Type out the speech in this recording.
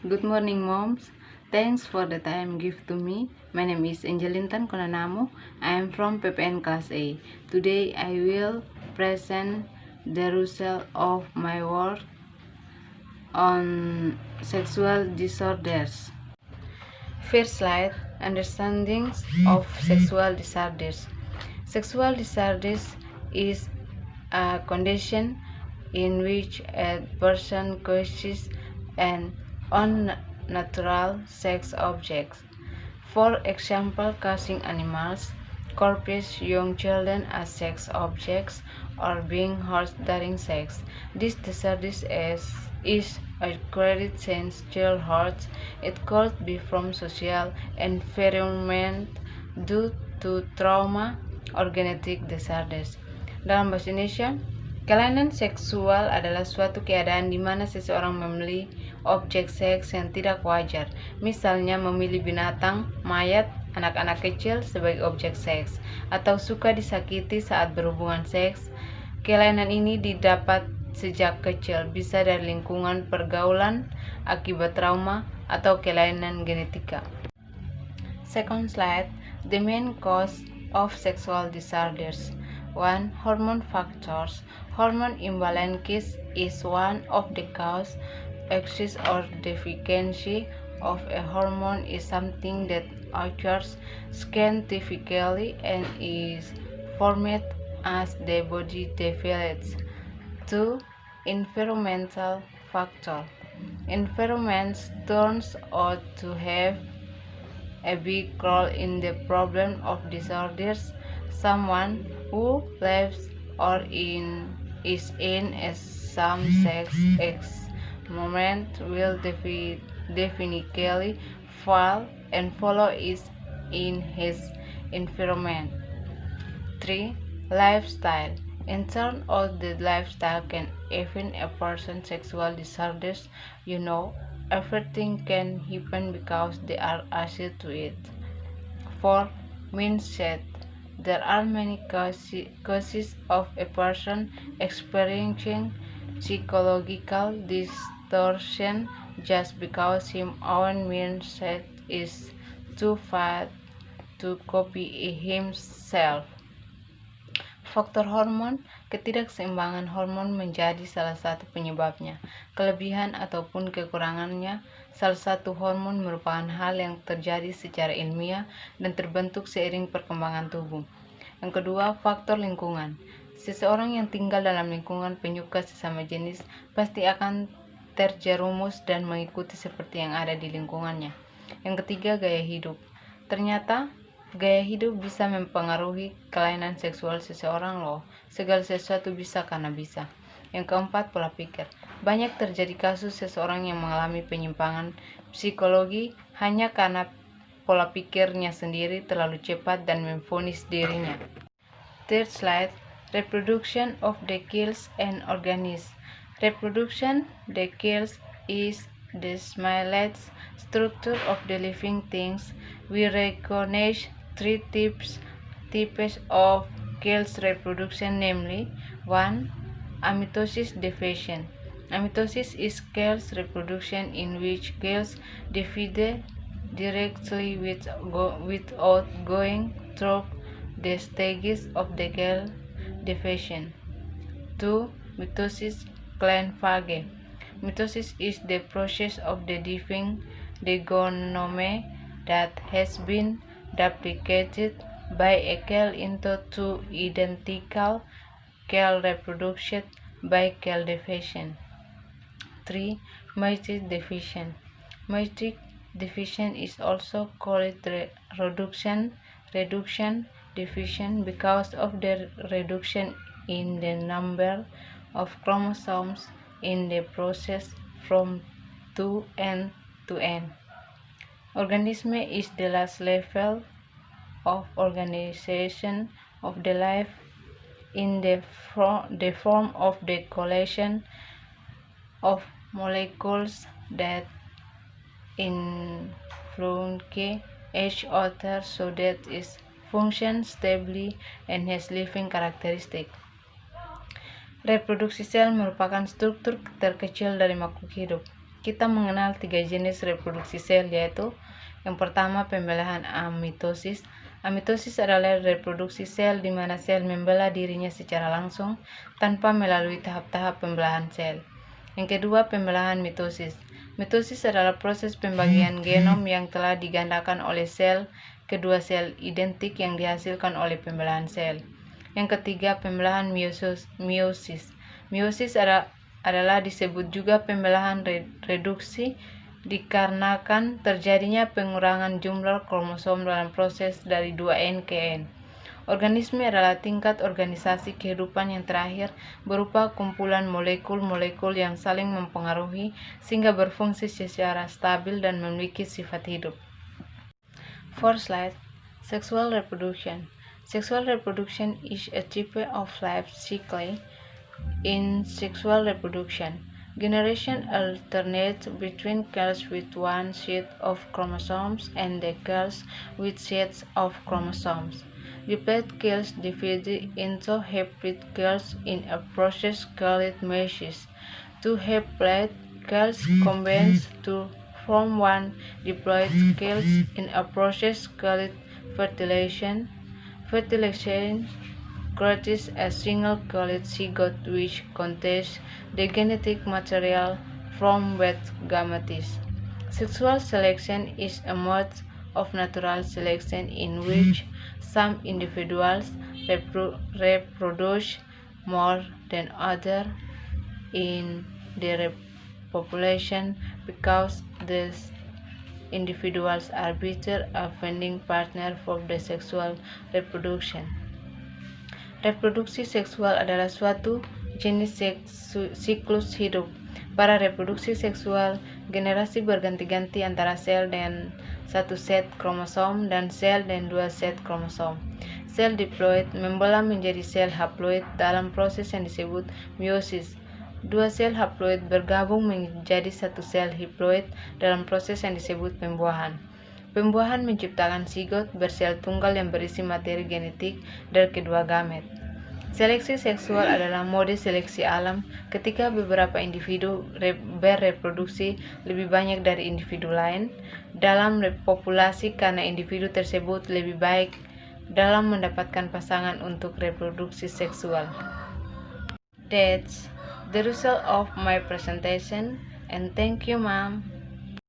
Good morning, moms. Thanks for the time given to me. My name is Angelintan Konanamo. I am from PPN Class A. Today I will present the result of my work on sexual disorders. First slide, understandings of sexual disorders. Sexual disorders is a condition in which a person causes an unnatural sex object. For example, causing animals, corpses, young children as sex objects, or being hurt during sex. This disorder is acquired since childhood. It could be from social environment due to trauma or genetic disorders. Dalam bahasa Indonesia, kelainan seksual adalah suatu keadaan di mana seseorang memilih objek seks yang tidak wajar, misalnya memilih binatang, mayat, anak-anak kecil sebagai objek seks, atau suka disakiti saat berhubungan seks. Kelainan ini didapat sejak kecil, bisa dari lingkungan pergaulan, akibat trauma, atau kelainan genetika. Second slide, the main cause of sexual disorders. 1. Hormone factors. Hormone imbalance is one of the causes. Excess or deficiency of a hormone is something that occurs scientifically and is formed as the body develops. 2. Environmental factor. Environment turns out to have a big role in the problem of disorders. Someone who lives or is in a same-sex moment will definitely fall and follow it in his environment. 3. Lifestyle. In turn out the lifestyle can affect a person's sexual disorders. Everything can happen because they are associated to it. 4. Mindset. There are many causes of a person experiencing psychological distortion just because his own mindset is too fat to copy himself. Faktor hormon, ketidakseimbangan hormon menjadi salah satu penyebabnya. Kelebihan ataupun kekurangannya, salah satu hormon merupakan hal yang terjadi secara ilmiah dan terbentuk seiring perkembangan tubuh. Yang kedua, faktor lingkungan. Seseorang yang tinggal dalam lingkungan penyuka sesama jenis pasti akan terjerumus dan mengikuti seperti yang ada di lingkungannya. Yang ketiga, gaya hidup. Ternyata gaya hidup bisa mempengaruhi kelainan seksual seseorang loh. Segala sesuatu bisa karena bisa. Yang keempat, pola pikir. Banyak terjadi kasus seseorang yang mengalami penyimpangan psikologi hanya karena pola pikirnya sendiri terlalu cepat dan memvonis dirinya. Third slide, reproduction of the cells and organisms. Reproduction the cells is the smallest structure of the living things. We recognize three types of cells reproduction, namely 1. Amitosis division. Amitosis is cells reproduction in which cells divide directly without going through the stages of the cell division. 2. Mitosis clan phage. Mitosis is the process of dividing the genome that has been duplicated by a cell into two identical cell reproduced by cell division. 3. Meiotic division. Meiotic division is also called reduction division because of the reduction in the number of chromosomes in the process from 2N to N. Organism is the last level of organization of the life in the form of the collection of molecules that influence each other so that it functions stably and has living characteristics. Reproduksi sel merupakan struktur terkecil dari makhluk hidup. kita mengenal 3 jenis reproduksi sel, yaitu yang pertama pembelahan amitosis. Amitosis adalah reproduksi sel di mana sel membelah dirinya secara langsung tanpa melalui tahap-tahap pembelahan sel. Yang kedua, pembelahan mitosis. Mitosis adalah proses pembagian genom yang telah digandakan oleh sel kedua sel identik yang dihasilkan oleh pembelahan sel. Yang ketiga, pembelahan meiosis. Meiosis adalah disebut juga pembelahan reduksi dikarenakan terjadinya pengurangan jumlah kromosom dalam proses dari 2N ke N. Organisme adalah tingkat organisasi kehidupan yang terakhir berupa kumpulan molekul-molekul yang saling mempengaruhi sehingga berfungsi secara stabil dan memiliki sifat hidup. Fourth slide, sexual reproduction. Sexual reproduction is a type of life cycle. In sexual reproduction, generation alternates between girls with one set of chromosomes and the girls with sets of chromosomes. Diploid girls divide into haploid girls in a process called meiosis. Two haploid girls combine to form one diploid girl in a process called fertilization. Fertilization creates a single colored zygote which contains the genetic material from both gametes. Sexual selection is a mode of natural selection in which some individuals reproduce more than others in their population because these individuals are better a finding partner for the sexual reproduction. Reproduksi seksual adalah suatu jenis siklus hidup. Pada reproduksi seksual, generasi berganti-ganti antara sel dengan satu set kromosom dan sel dengan dua set kromosom. Sel diploid membelah menjadi sel haploid dalam proses yang disebut meiosis. Dua sel haploid bergabung menjadi satu sel haploid dalam proses yang disebut pembuahan. Pembuahan menciptakan zigot bersel tunggal yang berisi materi genetik dari kedua gamet. Seleksi seksual adalah mode seleksi alam ketika beberapa individu bereproduksi lebih banyak dari individu lain dalam populasi karena individu tersebut lebih baik dalam mendapatkan pasangan untuk reproduksi seksual. That's the result of my presentation, and thank you, ma'am.